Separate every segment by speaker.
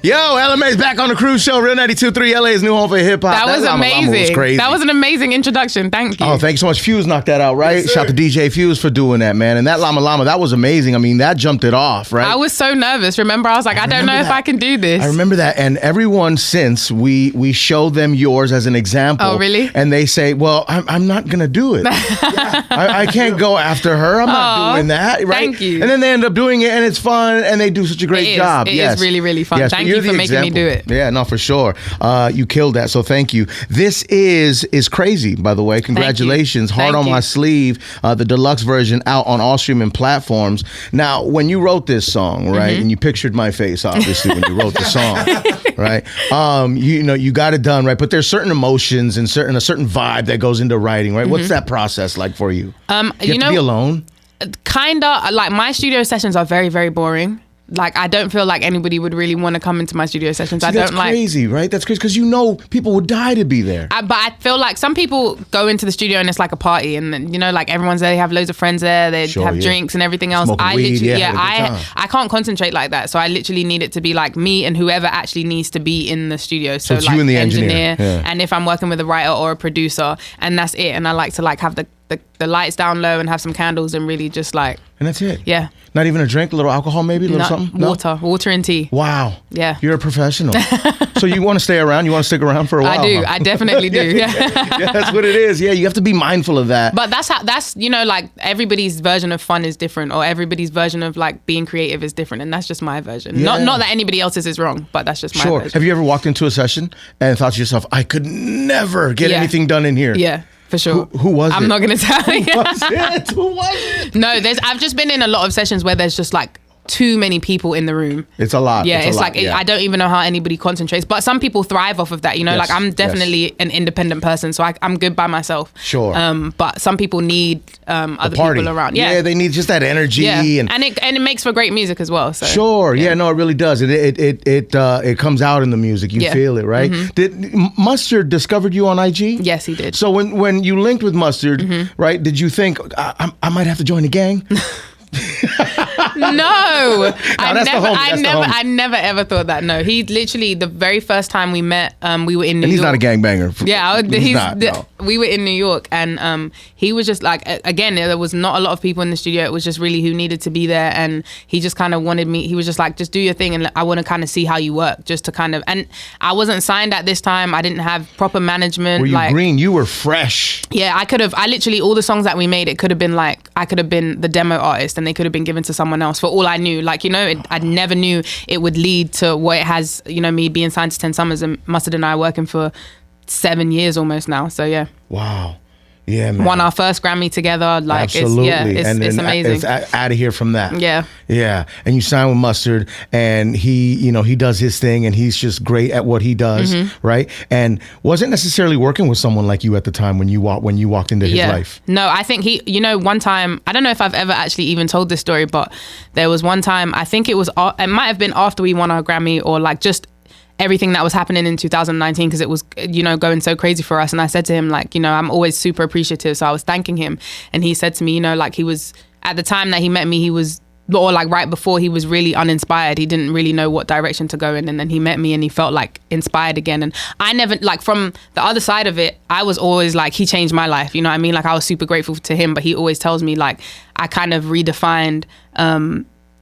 Speaker 1: Yo, LMA's back on the cruise show. Real 92.3 LA's new home for hip hop.
Speaker 2: That was amazing.
Speaker 1: Was crazy.
Speaker 2: That was an amazing introduction. Thank you.
Speaker 1: Oh, thank you so much. Fuse knocked that out, right? Yes, shout to DJ Fuse for doing that, man. And that Llama Llama, that was amazing. I mean, that jumped it off, right?
Speaker 2: I was so nervous. Remember, I was like, I don't know if I can do this.
Speaker 1: I remember that. And everyone since, we show them yours as an example.
Speaker 2: Oh, really?
Speaker 1: And they say, well, I'm not going to do it. I can't go after her. I'm not doing that, right?
Speaker 2: Thank you.
Speaker 1: And then they end up doing it, and it's fun, and they do such a great job.
Speaker 2: It is really, really fun.
Speaker 1: Yes,
Speaker 2: thank you for making me do it.
Speaker 1: Yeah, no, for sure. You killed that, so thank you. This is Crazy, by the way. Congratulations. Hard on My Sleeve, the deluxe version out on all streaming platforms. Now, when you wrote this song, right, and you pictured my face, obviously, when you wrote the song, right, you got it done, right, but there's certain emotions and a certain vibe that goes into writing, right? What's that process like for you? You have to be alone?
Speaker 2: Kinda, like my studio sessions are very, very boring. Like, I don't feel like anybody would really want to come into my studio sessions.
Speaker 1: See, that's crazy, right? That's crazy because people would die to be there.
Speaker 2: But I feel like some people go into the studio and it's like a party, and like everyone's there. They have loads of friends there. They have drinks and everything else.
Speaker 1: Smoking weed,
Speaker 2: I can't concentrate like that. So I literally need it to be like me and whoever actually needs to be in the studio. So
Speaker 1: it's
Speaker 2: like
Speaker 1: you and the engineer.
Speaker 2: And if I'm working with a writer or a producer, and that's it. And I like to like have the lights down low and have some candles and really just like.
Speaker 1: And that's it.
Speaker 2: Yeah.
Speaker 1: Not even a drink, a little alcohol, maybe, a little something.
Speaker 2: Water and tea.
Speaker 1: Wow.
Speaker 2: Yeah.
Speaker 1: You're a professional. So you want to stay around? You want to stick around for a while?
Speaker 2: I do.
Speaker 1: Huh?
Speaker 2: I definitely do. Yeah.
Speaker 1: Yeah, that's what it is. Yeah, you have to be mindful of that.
Speaker 2: But that's like everybody's version of fun is different, or everybody's version of like being creative is different, and that's just my version.
Speaker 1: Yeah.
Speaker 2: Not that anybody else's is wrong, but that's just my version.
Speaker 1: Have you ever walked into a session and thought to yourself, I could never get anything done in here?
Speaker 2: Yeah. For sure.
Speaker 1: Who was it?
Speaker 2: I'm not going to tell you.
Speaker 1: Who was it? Who was it?
Speaker 2: No, I've just been in a lot of sessions where there's just like too many people in the room.
Speaker 1: It's a lot.
Speaker 2: Yeah, it's like I don't even know how anybody concentrates. But some people thrive off of that.
Speaker 1: Yes,
Speaker 2: like I'm definitely an independent person, so I'm good by myself.
Speaker 1: Sure.
Speaker 2: But some people need other people around. Yeah,
Speaker 1: they need just that energy.
Speaker 2: Yeah.
Speaker 1: And
Speaker 2: it makes for great music as well. So.
Speaker 1: Sure. Yeah. No, it really does. It comes out in the music. You feel it, right? Did Mustard discovered you on IG?
Speaker 2: Yes, he did.
Speaker 1: So when you linked with Mustard, right? Did you think I might have to join the gang?
Speaker 2: No, I never ever thought that. No, he literally the very first time we met, we were in New York.
Speaker 1: And he's not a gangbanger.
Speaker 2: Yeah, we were in New York, and he was just like, again, there was not a lot of people in the studio. It was just really who needed to be there, and he just kind of wanted me. He was just like, just do your thing, and I want to kind of see how you work, just to kind of. And I wasn't signed at this time. I didn't have proper management.
Speaker 1: Were you green? You were fresh.
Speaker 2: Yeah, I could have. I literally all the songs that we made, it could have been like I could have been the demo artist, and they could have been given to someone else for all I knew. Like, I never knew it would lead to what it has, me being signed to 10 Summers and Mustard and I working for 7 years almost now. So, yeah.
Speaker 1: Wow. Yeah, man.
Speaker 2: Won our first Grammy together. Like,
Speaker 1: absolutely.
Speaker 2: It's amazing.
Speaker 1: It's out of here from that.
Speaker 2: Yeah.
Speaker 1: Yeah. And you sign with Mustard, and he does his thing, and he's just great at what he does, right? And wasn't necessarily working with someone like you at the time when you walked into his life.
Speaker 2: No, I think one time, I don't know if I've ever actually even told this story, but there was one time, I think it might have been after we won our Grammy, or like just everything that was happening in 2019, because it was going so crazy for us. And I said to him, like, I'm always super appreciative, so I was thanking him, and he said to me, like, he was at the time that he met me, he was, or like right before, he was really uninspired. He didn't really know what direction to go in, and then he met me and he felt like inspired again. And I never, like, from the other side of it, I was always like, he changed my life, you know what I mean? Like, I was super grateful to him, but he always tells me, like, I kind of redefined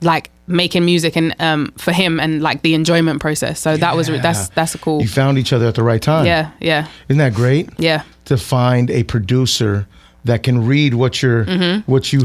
Speaker 2: like making music and for him, and like the enjoyment process. So that's a cool.
Speaker 1: You found each other at the right time.
Speaker 2: Yeah.
Speaker 1: Isn't that great?
Speaker 2: Yeah.
Speaker 1: To find a producer that can read what you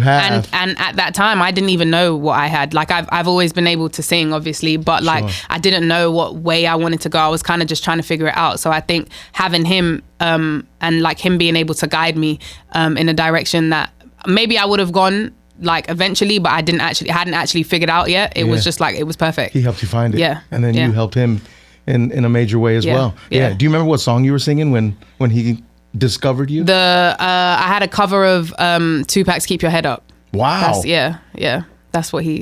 Speaker 1: have.
Speaker 2: And at that time, I didn't even know what I had. Like, I've always been able to sing, obviously, but like, I didn't know what way I wanted to go. I was kind of just trying to figure it out. So I think having him and like him being able to guide me in a direction that maybe I would have gone like eventually, but I hadn't actually figured out yet. It was just like, it was perfect.
Speaker 1: He helped you find it.
Speaker 2: Yeah.
Speaker 1: And then you helped him in a major way as well. Yeah. Do you remember what song you were singing when he discovered you?
Speaker 2: I had a cover of Tupac's "Keep Your Head Up."
Speaker 1: Wow.
Speaker 2: That's what he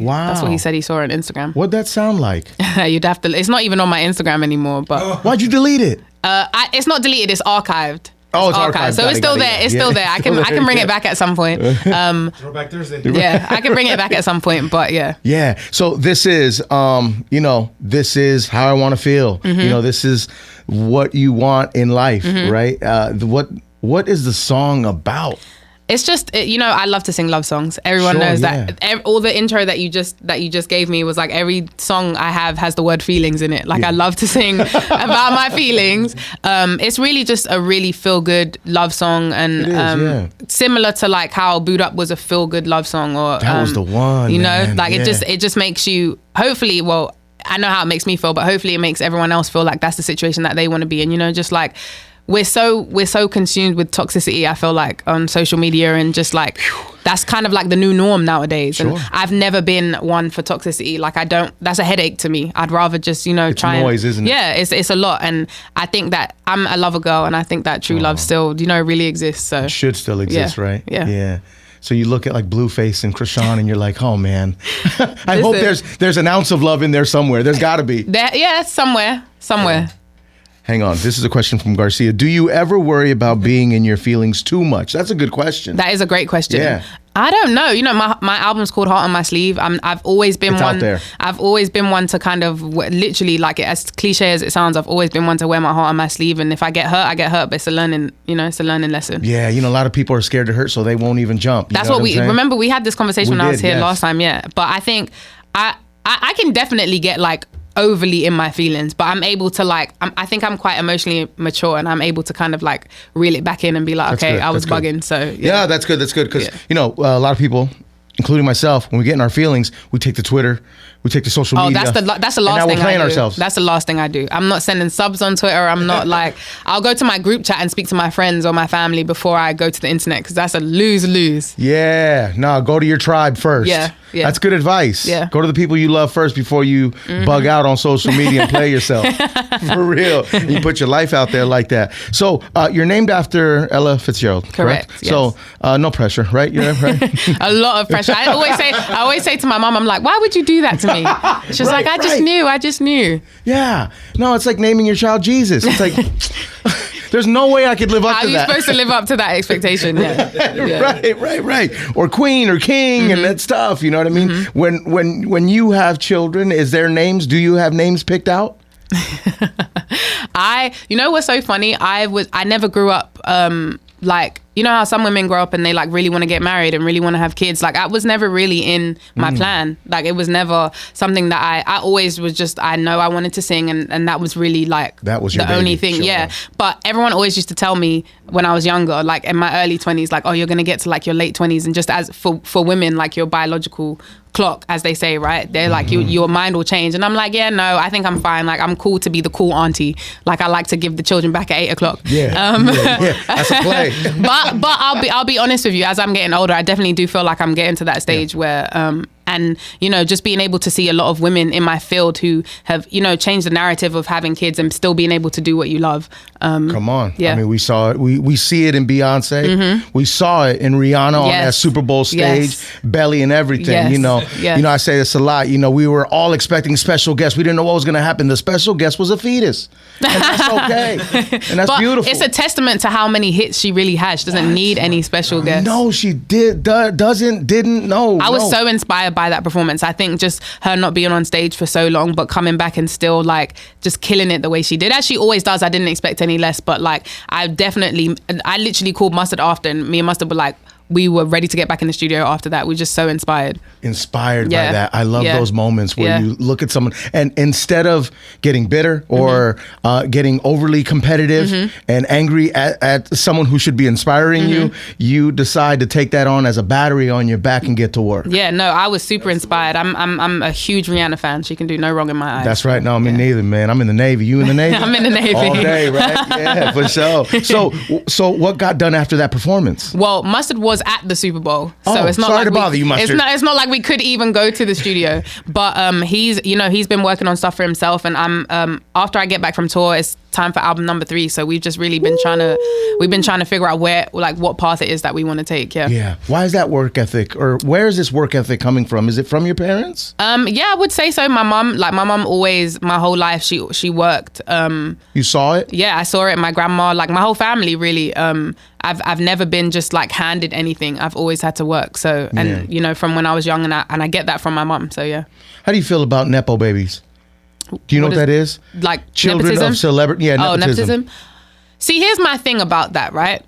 Speaker 2: said he saw on Instagram.
Speaker 1: What'd that sound like?
Speaker 2: You'd have to. It's not even on my Instagram anymore. But
Speaker 1: why'd you delete it?
Speaker 2: It's not deleted. It's archived.
Speaker 1: Oh, it's archived.
Speaker 2: So it's still there. It's still there. I can bring it back at some point.
Speaker 3: Throwback Thursday.
Speaker 2: Yeah, I can bring it back at some point. But yeah.
Speaker 1: Yeah. So this is, this is how I want to feel. This is what you want in life, right? What is the song about?
Speaker 2: It's just, I love to sing love songs. Everyone knows that. All the intro that you just gave me was like every song I have has the word feelings in it. Like I love to sing about my feelings. It's really just a really feel good love song, and similar to like how Boot Up was a feel good love song, or
Speaker 1: that was the one.
Speaker 2: It just makes you, hopefully, well, I know how it makes me feel, but hopefully it makes everyone else feel like that's the situation that they want to be in. Just like. We're so consumed with toxicity, I feel like, on social media, and just like that's kind of like the new norm nowadays. Sure. And I've never been one for toxicity. Like that's a headache to me. I'd rather just,
Speaker 1: it's
Speaker 2: try
Speaker 1: noise, isn't it?
Speaker 2: Yeah, it's a lot. And I think that I'm a lover girl, and I think that true love still, really exists. So
Speaker 1: it should still exist, right?
Speaker 2: Yeah.
Speaker 1: Yeah. So you look at like Blueface and Krishan and you're like, oh man, I hope there's an ounce of love in there somewhere. There's gotta be.
Speaker 2: Somewhere. Yeah.
Speaker 1: Hang on. This is a question from Garcia. Do you ever worry about being in your feelings too much? That's a good question.
Speaker 2: That is a great question.
Speaker 1: Yeah.
Speaker 2: I don't know. My album's called Heart on My Sleeve. I've always been
Speaker 1: it's
Speaker 2: one.
Speaker 1: Out there.
Speaker 2: I've always been one to kind of literally, like, as cliche as it sounds, I've always been one to wear my heart on my sleeve. And if I get hurt, I get hurt. But it's a learning, it's a learning lesson.
Speaker 1: Yeah, a lot of people are scared to hurt, so they won't even jump.
Speaker 2: That's what we remember. We had this conversation when I was here last time. Yeah, but I think I can definitely get like overly in my feelings, but I'm able to I think I'm quite emotionally mature, and I'm able to kind of like reel it back in and be like,
Speaker 1: that's
Speaker 2: okay,
Speaker 1: good.
Speaker 2: I was bugging. So
Speaker 1: yeah, that's good. Because a lot of people, including myself, when we get in our feelings, we take to Twitter, we take to social media.
Speaker 2: That's the last thing I do.
Speaker 1: Ourselves.
Speaker 2: That's the last thing I do. I'm not sending subs on Twitter. I'm not like, I'll go to my group chat and speak to my friends or my family before I go to the internet, because that's a lose-lose.
Speaker 1: Yeah, no, go to your tribe first.
Speaker 2: Yeah.
Speaker 1: That's good advice.
Speaker 2: Yeah.
Speaker 1: Go to the people you love first before you bug out on social media and play yourself. For real. You put your life out there like that. So you're named after Ella Fitzgerald, correct?
Speaker 2: Yes.
Speaker 1: So no pressure, right? You're right.
Speaker 2: A lot of pressure. I always say to my mom, I'm like, why would you do that to me? She's like, I just knew. Yeah.
Speaker 1: No, it's like naming your child Jesus. It's like, there's no way I could live up to that.
Speaker 2: How are you supposed to live up to that expectation? Yeah.
Speaker 1: Right. Or queen or king and that stuff. You know what I mean? When you have children, is there names? Do you have names picked out?
Speaker 2: What's so funny? I never grew up like, how some women grow up and they like really want to get married and really want to have kids. Like, I was never really in my plan. Like, it was never something that I always was just, I know I wanted to sing, and that was really like
Speaker 1: that was
Speaker 2: the only thing.
Speaker 1: Sure.
Speaker 2: Yeah. But everyone always used to tell me when I was younger, like in my early 20s, like, oh, you're going to get to like your late 20s. And just as for women, like your biological clock, as they say, right? They're like, your mind will change. And I'm like, yeah, no, I think I'm fine. Like, I'm cool to be the cool auntie. Like, I like to give the children back at 8 o'clock.
Speaker 1: Yeah. That's a play.
Speaker 2: But I'll be honest with you, as I'm getting older, I definitely do feel like I'm getting to that stage where and just being able to see a lot of women in my field who have changed the narrative of having kids and still being able to do what you love.
Speaker 1: Come on.
Speaker 2: Yeah.
Speaker 1: I mean, we saw it. We see it in Beyonce. We saw it in Rihanna on that Super Bowl stage, belly and everything. I say this a lot. We were all expecting special guests. We didn't know what was going to happen. The special guest was a fetus, and that's okay, and that's beautiful.
Speaker 2: It's a testament to how many hits she really has. She doesn't need any special guests.
Speaker 1: No, she didn't. No,
Speaker 2: I was so inspired by that performance. I think just her not being on stage for so long, but coming back and still like just killing it the way she did, as she always does. I didn't expect any less, but like I literally called Mustard after, and me and Mustard were like, we were ready to get back in the studio after that. We're just so inspired by that. I love those moments where you look at someone and instead of getting bitter or getting overly competitive and angry at someone who should be inspiring you decide to take that on as a battery on your back and get to work. Yeah, no, I was super inspired. I'm a huge Rihanna fan. She can do no wrong in my eyes.
Speaker 1: That's right. No, I'm in neither, man. I'm in the Navy. You in the Navy?
Speaker 2: I'm in the Navy.
Speaker 1: All day, right? Yeah, for sure. So what got done after that performance?
Speaker 2: Well, Mustard was at the Super Bowl, so it's not
Speaker 1: sorry
Speaker 2: like
Speaker 1: to bother you, Mustard.
Speaker 2: It's not like we could even go to the studio. But he's been working on stuff for himself, and I'm after I get back from tour, it's time for album number 3. So we've just really been trying to figure out what path it is that we want to take.
Speaker 1: Yeah. Why is that work ethic, or where is this work ethic coming from? Is it from your parents?
Speaker 2: Yeah, I would say so. My mom always, my whole life, she worked.
Speaker 1: You saw it?
Speaker 2: Yeah, I saw it. My grandma, like my whole family, really. I've never been just like handed anything. I've always had to work. So, and you know, from when I was young, and I get that from my mom. So yeah.
Speaker 1: How do you feel about Nepo babies? Do you know what that is?
Speaker 2: Like
Speaker 1: children
Speaker 2: nepotism?
Speaker 1: of celebrity. Yeah, nepotism.
Speaker 2: Oh, nepotism. See, here's my thing about that, right?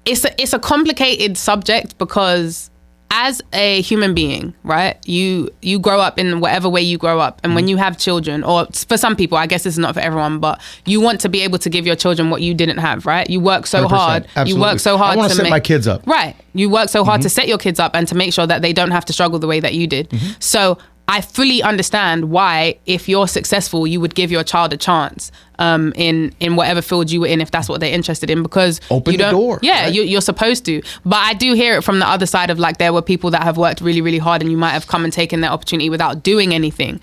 Speaker 2: It's a complicated subject because as a human being, right, you grow up in whatever way you grow up. And when you have children, or for some people, I guess it's not for everyone, but you want to be able to give your children what you didn't have, right? You work so hard.
Speaker 1: Absolutely.
Speaker 2: You work so hard
Speaker 1: I want to set my kids up.
Speaker 2: Right. You work so hard to set your kids up and to make sure that they don't have to struggle the way that you did. So I fully understand why, if you're successful, you would give your child a chance in whatever field you were in, if that's what they're interested in, because
Speaker 1: open the door.
Speaker 2: Yeah,
Speaker 1: right?
Speaker 2: you're supposed to. But I do hear it from the other side of, like, there were people that have worked really, really hard, and you might have come and taken that opportunity without doing anything.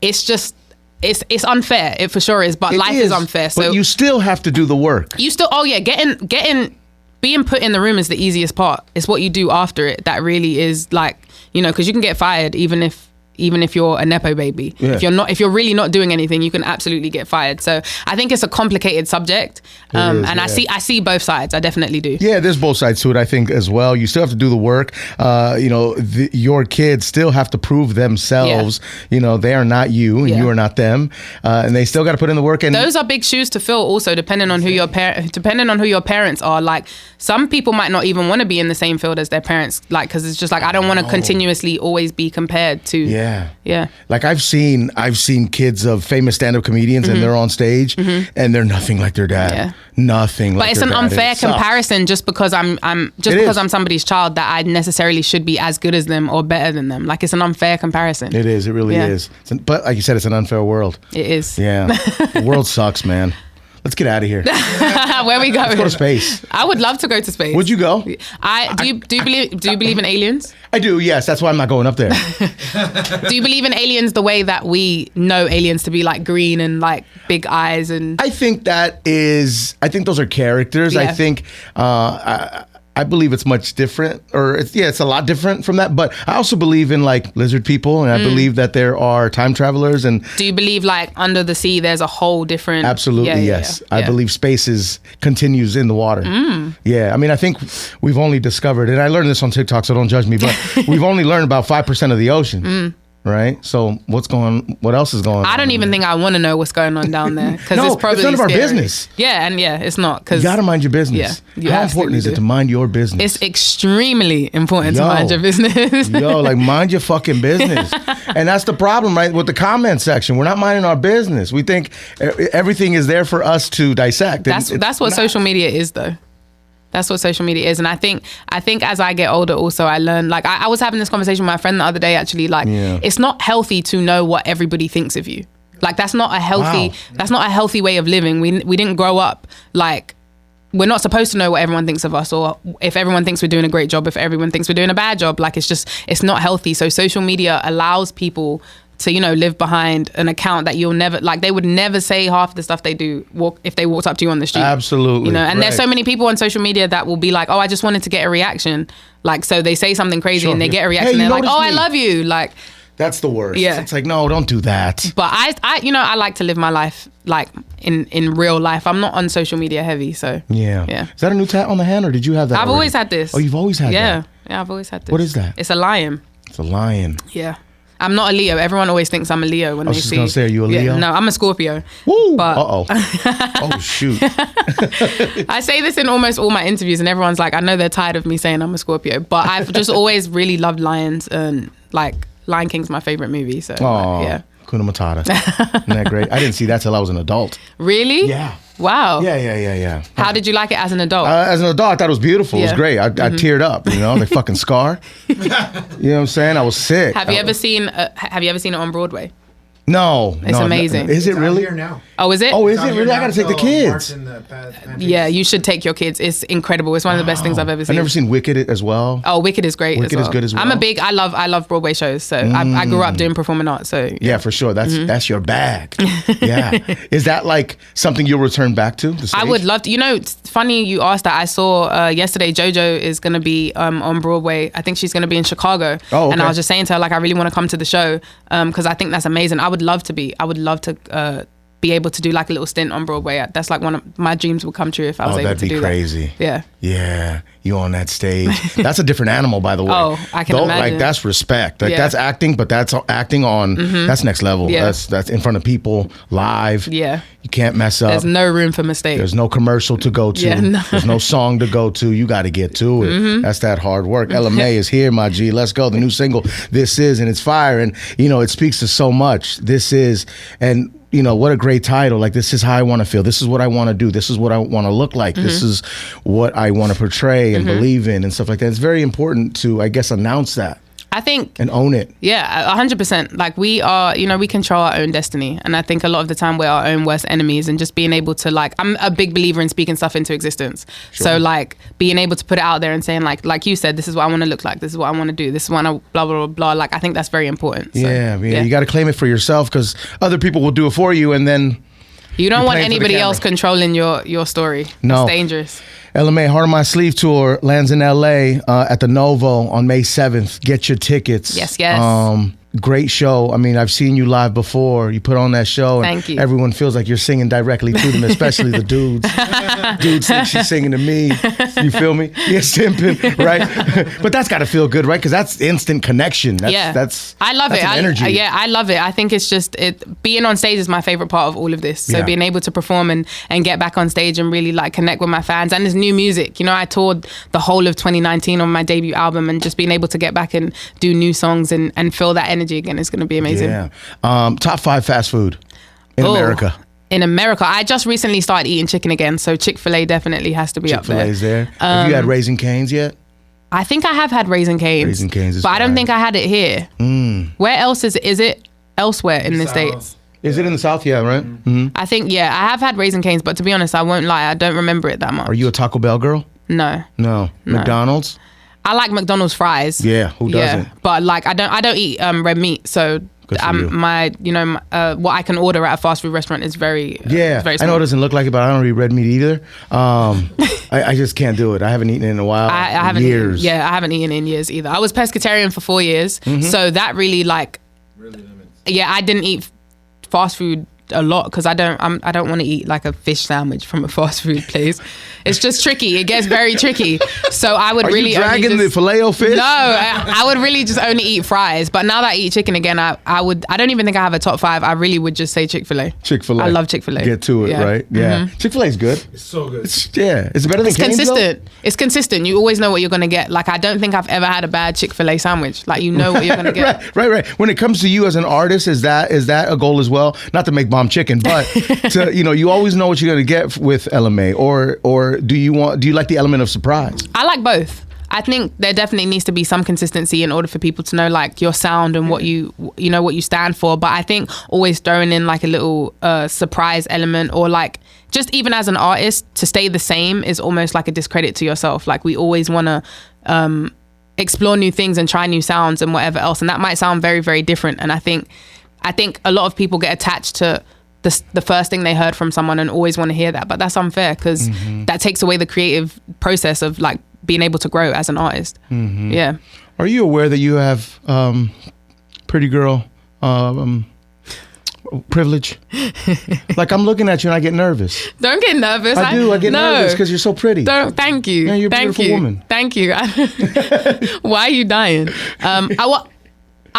Speaker 2: It's just, it's unfair. It for sure is. But life is unfair. So
Speaker 1: but you still have to do the work.
Speaker 2: You still, being put in the room is the easiest part. It's what you do after it that really is, like, you know, because you can get fired even if you're a Nepo baby.
Speaker 1: Yeah.
Speaker 2: If you're really not doing anything, you can absolutely get fired. So I think it's a complicated subject. I see both sides. I definitely do.
Speaker 1: Yeah, there's both sides to it, I think, as well. You still have to do the work. Your kids still have to prove themselves. Yeah. You know, they are not you and you are not them. And they still got to put in the work. And
Speaker 2: those are big shoes to fill also, depending on who your parents are. Like, some people might not even want to be in the same field as their parents, like, because it's just like, I don't want to continuously always be compared to. Yeah.
Speaker 1: Like, I've seen kids of famous stand-up comedians and they're on stage and they're nothing like their dad.
Speaker 2: Yeah.
Speaker 1: Nothing like their dad.
Speaker 2: But it's an unfair comparison just because I'm somebody's child that I necessarily should be as good as them or better than them. Like, it's an unfair comparison.
Speaker 1: It is. It really is. But like you said, it's an unfair world.
Speaker 2: It is.
Speaker 1: Yeah. The world sucks, man. Let's get out of here.
Speaker 2: Where we go?
Speaker 1: Let's go to space.
Speaker 2: I would love to go to space.
Speaker 1: Would you go?
Speaker 2: Do you believe in aliens?
Speaker 1: I do, yes. That's why I'm not going up there.
Speaker 2: Do you believe in aliens the way that we know aliens to be, like green and like big eyes? And
Speaker 1: I think those are characters.
Speaker 2: Yeah.
Speaker 1: I think I believe it's much different, or it's a lot different from that. But I also believe in, like, lizard people, and I believe that there are time travelers. And
Speaker 2: do you believe, like, under the sea there's a whole different?
Speaker 1: Absolutely, yes. I believe space continues in the water. Yeah, I mean, I think we've only discovered, and I learned this on TikTok, so don't judge me, but we've only learned about 5% of the ocean. Right? So what else is going on?
Speaker 2: I don't even think I want to know what's going on down there, because
Speaker 1: no,
Speaker 2: it's probably
Speaker 1: none of our
Speaker 2: scary.
Speaker 1: business.
Speaker 2: Yeah, it's not. Cause
Speaker 1: you got to mind your business.
Speaker 2: Yeah,
Speaker 1: how important is it to mind your business?
Speaker 2: It's extremely important to mind your business.
Speaker 1: Like, mind your fucking business. And that's the problem, right? With the comment section, we're not minding our business. We think everything is there for us to dissect.
Speaker 2: That's what social media is, though. That's what social media is. And I think as I get older also, I learn, like, I was having this conversation with my friend the other day, actually, like, it's not healthy to know what everybody thinks of you. Like, that's not a healthy way of living. We didn't grow up, like, we're not supposed to know what everyone thinks of us, or if everyone thinks we're doing a great job, if everyone thinks we're doing a bad job. Like, it's not healthy. So social media allows people to, you know, live behind an account that you'll never, like, they would never say half the stuff they do if they walked up to you on the street.
Speaker 1: Absolutely.
Speaker 2: You know, and there's so many people on social media that will be like, oh, I just wanted to get a reaction. Like, so they say something crazy and they get a reaction.
Speaker 1: Hey,
Speaker 2: they're like, oh, I love you. Like,
Speaker 1: that's the worst.
Speaker 2: Yeah.
Speaker 1: It's like, no, don't do that.
Speaker 2: But I like to live my life, like, in real life. I'm not on social media heavy, so.
Speaker 1: Yeah. Is that a new tat on the hand, or did you have that
Speaker 2: I've always had this.
Speaker 1: Oh, you've always had that?
Speaker 2: Yeah, I've always had this.
Speaker 1: What is that?
Speaker 2: It's a lion.
Speaker 1: It's a lion.
Speaker 2: Yeah. I'm not a Leo. Everyone always thinks I'm a Leo when they see.
Speaker 1: I was just going to say, are you a Leo?
Speaker 2: Yeah, no, I'm a Scorpio.
Speaker 1: Woo!
Speaker 2: But
Speaker 1: oh, shoot.
Speaker 2: I say this in almost all my interviews, and everyone's like, I know they're tired of me saying I'm a Scorpio. But I've just always really loved lions, and, like, Lion King's my favorite movie. So, yeah.
Speaker 1: Hakuna Matata. Isn't that great? I didn't see that till I was an adult.
Speaker 2: Really?
Speaker 1: Yeah.
Speaker 2: Wow.
Speaker 1: Yeah.
Speaker 2: How did you like it as an adult?
Speaker 1: As an adult, I thought it was beautiful. It was great. I teared up, you know, like fucking Scar. You know what I'm saying? I was sick.
Speaker 2: Have you ever seen it on Broadway?
Speaker 1: No,
Speaker 2: It's amazing.
Speaker 1: Is it really?
Speaker 3: Here now.
Speaker 2: Oh, is it?
Speaker 1: Oh, is it really? I got to take the kids.
Speaker 2: Yeah, you should take your kids. It's incredible. It's one of the best things I've ever seen.
Speaker 1: I've never seen Wicked as well.
Speaker 2: Oh, Wicked is great.
Speaker 1: Wicked is good as well.
Speaker 2: I love Broadway shows. So I grew up doing performing arts. So
Speaker 1: yeah, for sure. That's your bag. Yeah. Is that like something you'll return back to? The stage?
Speaker 2: I would love to. You know, it's funny you asked that. I saw yesterday JoJo is going to be on Broadway. I think she's going to be in Chicago.
Speaker 1: Oh, okay.
Speaker 2: And I was just saying to her, like, I really want to come to the show because I think that's amazing. I would love to be. I would love to be able to do like a little stint on Broadway. That's like one of my dreams would come true if I was able to do that.
Speaker 1: That'd be crazy.
Speaker 2: Yeah.
Speaker 1: Yeah. You on that stage. That's a different animal, by the way.
Speaker 2: Oh, I can imagine.
Speaker 1: Like, that's respect. Like, that's acting, but that's acting on, that's next level.
Speaker 2: Yeah.
Speaker 1: That's in front of people, live.
Speaker 2: Yeah.
Speaker 1: You can't mess up.
Speaker 2: There's no room for mistakes.
Speaker 1: There's no commercial to go to.
Speaker 2: Yeah, no.
Speaker 1: There's no song to go to. You got to get to it. That's that hard work. Ella May is here, my G. Let's go. The new single, This Is, and it's fire. And, you know, it speaks to so much. This is, and, you know, what a great title. Like, this is how I want to feel. This is what I want to do. This is what I want to look like. This is what I want to portray and believe in and stuff like that. It's very important to, I guess, announce that.
Speaker 2: I think,
Speaker 1: and own it.
Speaker 2: Yeah, 100%. Like, we are, you know, we control our own destiny. And I think a lot of the time we're our own worst enemies, and just being able to, like, I'm a big believer in speaking stuff into existence. Sure. So, like, being able to put it out there and saying, like you said, this is what I want to look like. This is what I want to do. This is what I blah, blah, blah, blah. Like, I think that's very important. So,
Speaker 1: yeah. You got to claim it for yourself, because other people will do it for you, and then
Speaker 2: you don't want anybody else controlling your story.
Speaker 1: No.
Speaker 2: It's dangerous.
Speaker 1: Ella May, Heart on My Sleeve tour lands in LA at the Novo on May 7th. Get your tickets.
Speaker 2: Yes, yes.
Speaker 1: Great show. I mean, I've seen you live before. You put on that show, and
Speaker 2: Thank you.
Speaker 1: Everyone feels like you're singing directly to them, especially the dudes. Dudes think she's singing to me. You feel me? Yeah, simping, right? But that's got to feel good, right? Because that's instant connection. That's
Speaker 2: I love it.
Speaker 1: Energy.
Speaker 2: I love it. I think it's just being on stage is my favorite part of all of this. So being able to perform and get back on stage and really like connect with my fans, and there's new music. You know, I toured the whole of 2019 on my debut album, and just being able to get back and do new songs and feel that energy again is going to be amazing.
Speaker 1: Yeah. Top 5 fast food in America.
Speaker 2: In America, I just recently started eating chicken again, so Chick-Fil-A definitely has to be up there.
Speaker 1: Chick-fil-A's there. Have you had Raising Cane's yet?
Speaker 2: I think I have had Raising Cane's.
Speaker 1: Raising Cane's is
Speaker 2: but
Speaker 1: fine.
Speaker 2: I don't think I had it here. Where else is it elsewhere in the States?
Speaker 1: Is it in the South? Yeah, right? Mm-hmm.
Speaker 2: I think, I have had Raising Cane's, but to be honest, I won't lie, I don't remember it that much.
Speaker 1: Are you a Taco Bell girl?
Speaker 2: No.
Speaker 1: McDonald's?
Speaker 2: I like McDonald's fries.
Speaker 1: Yeah, who doesn't?
Speaker 2: Yeah, but like I don't eat red meat, so what I can order at a fast food restaurant is very very
Speaker 1: I know it doesn't look like it, but I don't eat red meat either. I just can't do it. I haven't eaten in a while.
Speaker 2: I haven't
Speaker 1: years.
Speaker 2: I haven't eaten in years either. I was pescatarian for 4 years, so that really really limits. Yeah, I didn't eat fast food a lot because I don't want to eat like a fish sandwich from a fast food place. It's just tricky. It gets very tricky. So I would really
Speaker 1: you dragging the Filet-O-Fish?
Speaker 2: No, I would really just only eat fries. But now that I eat chicken again, I don't even think I have a top 5. I really would just say Chick-fil-A.
Speaker 1: Chick-fil-A.
Speaker 2: I love Chick-fil-A.
Speaker 1: Get to it, right? Yeah. Chick-fil-A is good.
Speaker 3: It's so good.
Speaker 1: It's better than Cane's,
Speaker 2: consistent.
Speaker 1: though?
Speaker 2: It's consistent. You always know what you're gonna get. Like, I don't think I've ever had a bad Chick-fil-A sandwich. Like, you know what you're gonna get.
Speaker 1: Right. When it comes to you as an artist, is that a goal as well? Not to make bomb chicken, but to, you always know what you're gonna get with Ella May, or do you like the element of surprise?
Speaker 2: I like both. I think there definitely needs to be some consistency in order for people to know like your sound and what you stand for. But I think always throwing in like a little surprise element, or like just even as an artist to stay the same is almost like a discredit to yourself. Like, we always want to explore new things and try new sounds and whatever else, and that might sound very, very different. And I think a lot of people get attached to the first thing they heard from someone and always want to hear that, but that's unfair because that takes away the creative process of like being able to grow as an artist. Yeah.
Speaker 1: Are you aware that you have pretty girl privilege? Like, I'm looking at you and I get nervous.
Speaker 2: Don't get nervous.
Speaker 1: I do. I get nervous because you're so pretty.
Speaker 2: Thank you.
Speaker 1: Yeah, you're a beautiful woman.
Speaker 2: Thank you. Why are you dying?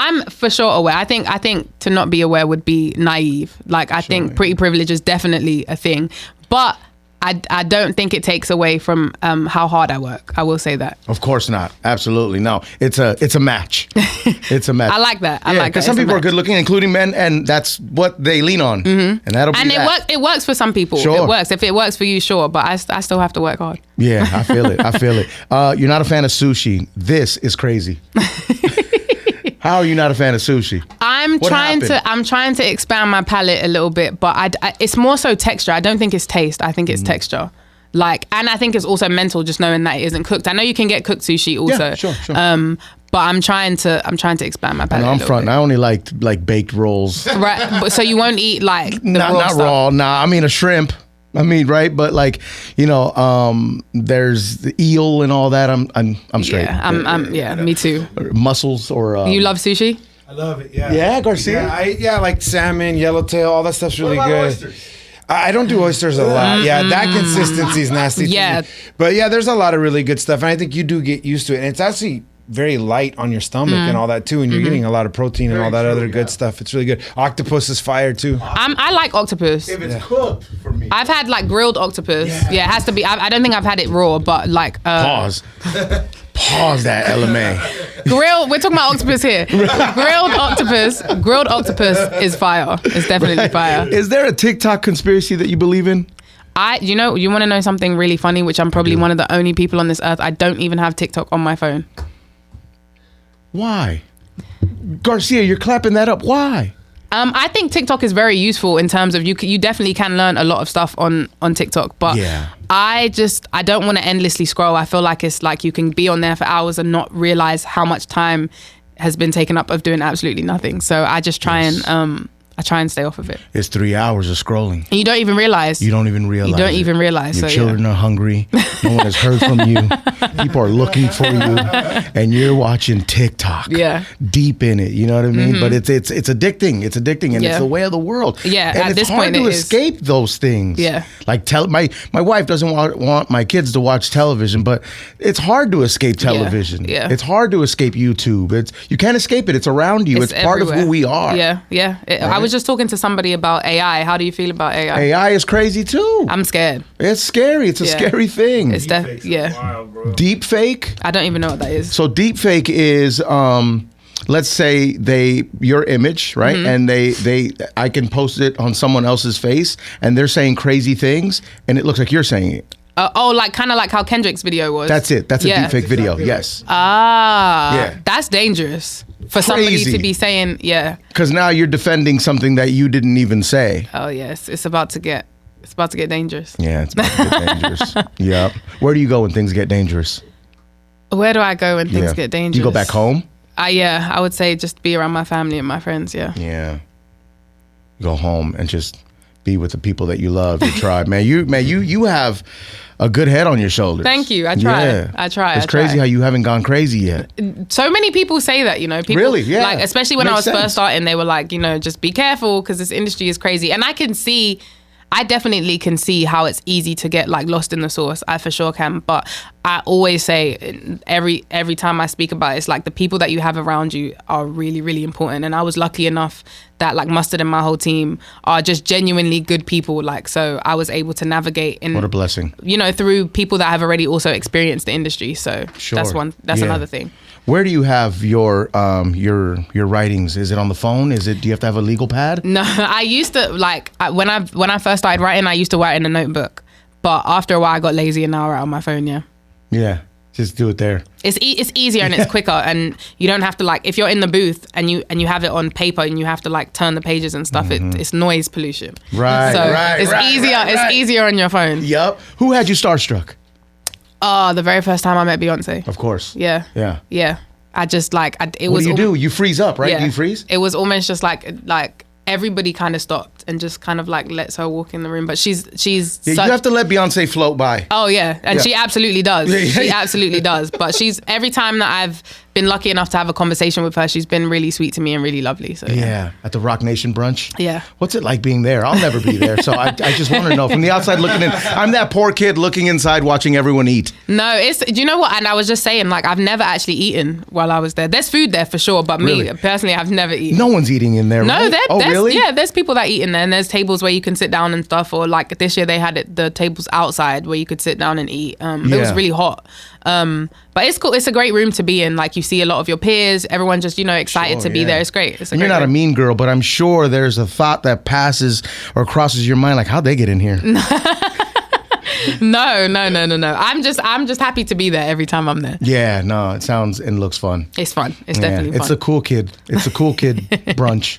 Speaker 2: I'm for sure aware. I think to not be aware would be naive. Like, I think pretty privilege is definitely a thing, but I don't think it takes away from how hard I work. I will say that.
Speaker 1: Of course not. Absolutely no. It's a match. It's a match.
Speaker 2: I like that. I like that.
Speaker 1: Because some people are good looking, including men, and that's what they lean on. And that'll be
Speaker 2: it works for some people.
Speaker 1: Sure.
Speaker 2: It works. If it works for you, sure. But I still have to work hard.
Speaker 1: Yeah, I feel it. You're not a fan of sushi. This is crazy. How are you not a fan of sushi?
Speaker 2: I'm trying to expand my palate a little bit, but it's more so texture. I don't think it's taste. I think it's texture. Like, and I think it's also mental, just knowing that it isn't cooked. I know you can get cooked sushi also.
Speaker 1: Yeah, sure.
Speaker 2: But I'm trying to expand my palate.
Speaker 1: I'm fronting. I only like baked rolls.
Speaker 2: Right. But so you won't eat like the
Speaker 1: not
Speaker 2: raw stuff?
Speaker 1: Raw. Nah, I mean a shrimp. I mean, right, but like, there's the eel and all that. I'm straight.
Speaker 2: Yeah, me too.
Speaker 1: Mussels or
Speaker 2: you love sushi?
Speaker 3: I love it. Yeah.
Speaker 1: Yeah, Garcia.
Speaker 3: Yeah, I like salmon, yellowtail, all that stuff's really good. Oysters? I don't do oysters a lot. Yeah, that consistency is nasty.
Speaker 2: Yeah.
Speaker 3: To me. But yeah, there's a lot of really good stuff, and I think you do get used to it. And it's actually very light on your stomach and all that too, and you're getting a lot of protein and all that other good stuff. It's really good. Octopus is fire too.
Speaker 2: I like octopus.
Speaker 1: If it's cooked for me.
Speaker 2: I've had like grilled octopus. Yeah, it has to be. I don't think I've had it raw, but like
Speaker 1: Pause that, LMA.
Speaker 2: Grilled. We're talking about octopus here. Grilled octopus is fire. It's definitely fire.
Speaker 1: Is there a TikTok conspiracy that you believe in?
Speaker 2: You want to know something really funny, which I'm probably one of the only people on this earth. I don't even have TikTok on my phone.
Speaker 1: Why? Garcia, you're clapping that up. Why?
Speaker 2: I think TikTok is very useful in terms of you definitely can learn a lot of stuff on TikTok, but I don't want to endlessly scroll. I feel like it's like you can be on there for hours and not realize how much time has been taken up of doing absolutely nothing. So I just try and stay off of it.
Speaker 1: It's 3 hours of scrolling.
Speaker 2: And you don't even realize.
Speaker 1: You don't even realize.
Speaker 2: Your
Speaker 1: children are hungry. No one has heard from you. People are looking for you, and you're watching TikTok.
Speaker 2: Yeah.
Speaker 1: Deep in it. You know what I mean? But it's addicting. It's addicting, and it's the way of the world.
Speaker 2: Yeah.
Speaker 1: And
Speaker 2: at
Speaker 1: it's
Speaker 2: this
Speaker 1: hard
Speaker 2: point,
Speaker 1: to escape those things.
Speaker 2: Yeah.
Speaker 1: Like my wife doesn't want my kids to watch television, but it's hard to escape television.
Speaker 2: Yeah.
Speaker 1: It's hard to escape YouTube. You can't escape it. It's around you. It's part of who we are.
Speaker 2: Yeah. Yeah. I was just talking to somebody about AI. How do you feel about AI?
Speaker 1: AI is crazy too.
Speaker 2: I'm scared.
Speaker 1: It's scary. It's a scary thing.
Speaker 2: It's wild,
Speaker 1: deep fake.
Speaker 2: I don't even know what that is.
Speaker 1: So deep fake is let's say your image, right? And I can post it on someone else's face and they're saying crazy things and it looks like you're saying it.
Speaker 2: Like kind of like how Kendrick's video was.
Speaker 1: That's it. That's a deep fake video. Yes.
Speaker 2: That's dangerous for somebody to be saying,
Speaker 1: because now you're defending something that you didn't even say.
Speaker 2: Oh yes, it's about to get dangerous.
Speaker 1: Yeah, it's about to get dangerous. Yep. Where do you go when things get dangerous?
Speaker 2: Where do I go when things get dangerous?
Speaker 1: Do you go back home?
Speaker 2: I would say just be around my family and my friends.
Speaker 1: Yeah. Go home and just be with the people that you love, your tribe. Man, you have a good head on your shoulders.
Speaker 2: Thank you. I try.
Speaker 1: Yeah.
Speaker 2: I try.
Speaker 1: It's crazy how you haven't gone crazy yet.
Speaker 2: So many people say that, people,
Speaker 1: really, yeah.
Speaker 2: Like, especially when I was first starting, they were like, just be careful because this industry is crazy. And I definitely can see how it's easy to get like lost in the sauce. I for sure can. But I always say every time I speak about it, it's like the people that you have around you are really, really important. And I was lucky enough that like Mustard and my whole team are just genuinely good people. Like, so I was able to navigate in,
Speaker 1: what a blessing,
Speaker 2: through people that have already also experienced the industry. So that's another thing.
Speaker 1: Where do you have your writings? Is it on the phone? Do you have to have a legal pad?
Speaker 2: No, I used to when I first started writing, I used to write in a notebook. But after a while, I got lazy and now I write on my phone. Yeah.
Speaker 1: Yeah. Just do it there.
Speaker 2: It's easier and it's quicker, and you don't have to if you're in the booth and you have it on paper and you have to turn the pages and stuff. It's noise pollution.
Speaker 1: Right.
Speaker 2: So it's easier.
Speaker 1: Right.
Speaker 2: It's easier on your phone.
Speaker 1: Yep. Who had you starstruck?
Speaker 2: The very first time I met Beyonce.
Speaker 1: Of course.
Speaker 2: Yeah.
Speaker 1: Yeah.
Speaker 2: Yeah. I just
Speaker 1: what do you do? You freeze up, right?
Speaker 2: Yeah.
Speaker 1: You freeze?
Speaker 2: It was almost just like everybody kind of stopped and just kind of lets her walk in the room. But she's
Speaker 1: you have to let Beyonce float by.
Speaker 2: Oh yeah, and she absolutely does. She absolutely does. But every time that I've been lucky enough to have a conversation with her, she's been really sweet to me and really lovely. So
Speaker 1: yeah, at the Rock Nation brunch.
Speaker 2: Yeah.
Speaker 1: What's it like being there? I'll never be there, so I just want to know from the outside looking in. I'm that poor kid looking inside, watching everyone eat.
Speaker 2: No, do you know what? And I was just saying, I've never actually eaten while I was there. There's food there for sure, but me personally, I've never eaten.
Speaker 1: No one's eating in there.
Speaker 2: No,
Speaker 1: right? Really?
Speaker 2: Yeah, there's people that eat in there, and there's tables where you can sit down and stuff. Or this year they had the tables outside where you could sit down and eat. It was really hot. But it's cool. It's a great room to be in. You see a lot of your peers, everyone just, excited to be there. It's great.
Speaker 1: And you're not a mean girl, but I'm sure there's a thought that passes or crosses your mind, how'd they get in here?
Speaker 2: No. I'm just happy to be there every time I'm there.
Speaker 1: Yeah, no, it sounds and looks fun.
Speaker 2: It's fun. It's definitely fun.
Speaker 1: It's a cool kid brunch.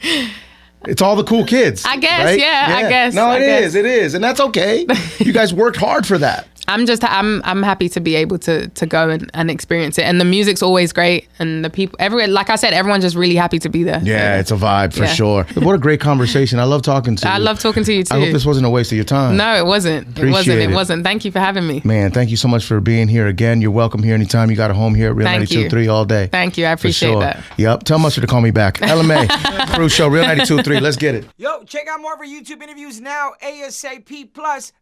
Speaker 1: It's all the cool kids.
Speaker 2: I guess,
Speaker 1: right?
Speaker 2: I guess.
Speaker 1: No, it is. And that's okay. You guys worked hard for that.
Speaker 2: I'm happy to be able to go and experience it. And the music's always great. And the people, like I said, everyone's just really happy to be there.
Speaker 1: Yeah, it's a vibe for sure. What a great conversation. I love talking to you.
Speaker 2: I love talking to you too.
Speaker 1: I hope this wasn't a waste of your time.
Speaker 2: No, it wasn't. It wasn't. Thank you for having me.
Speaker 1: Man, thank you so much for being here again. You're welcome here anytime. You got a home here at Real 92.3 all day.
Speaker 2: Thank you. I appreciate that.
Speaker 1: Yep. Tell Mustard to call me back. LMA, Crew Show, Real 92.3. Let's get it.
Speaker 4: Yo, check out more of our YouTube interviews now, ASAP+.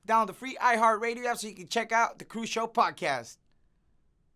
Speaker 4: Download the free iHeartRadio app so you can check out the Crew Show podcast.